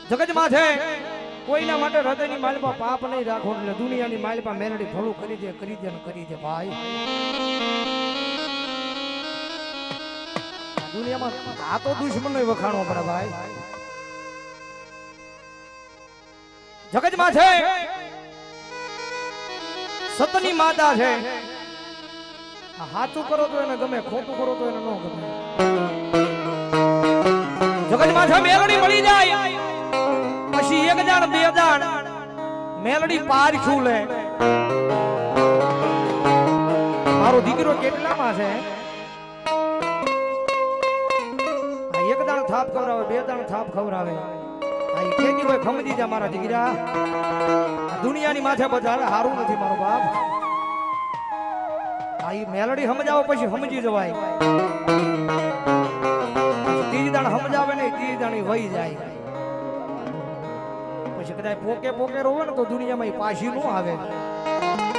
જગત માં છે કોઈના માટે હૃદયની માલપા પાપ નહીં રાખો એટલે દુનિયાની માલપા મેલડી ભલું કરી દે ને કરી દે ભાઈ દુનિયામાં આ તો દુશ્મનો વખાણો પડે ભાઈ જગત માં છે સતની માતા છે સાચું કરો તો એને ગમે ખોટું કરો તો એને ન ગમે જગત માં છે મેલડી મળી જાય પછી એક જાણ બે જાણ મેલડી પાર ખુલે મારો દીકરો કેટલામાં છે એક દાણ થાપ ખવરાવે બે દાણ થાપ ખવરાવે આ કેદી કોઈ ખમજી જા મારા દીકરા દુનિયાની માથે બજાર હારું નથી મારો બાપ આ મેલડી સમજાવો પછી સમજી જવાય ત્રીજી દાણ સમજાવે ને ત્રીજી દાણી વહી જાય પછી કદાચ પોકે રોવે ને તો દુનિયામાં પાછી નું આવે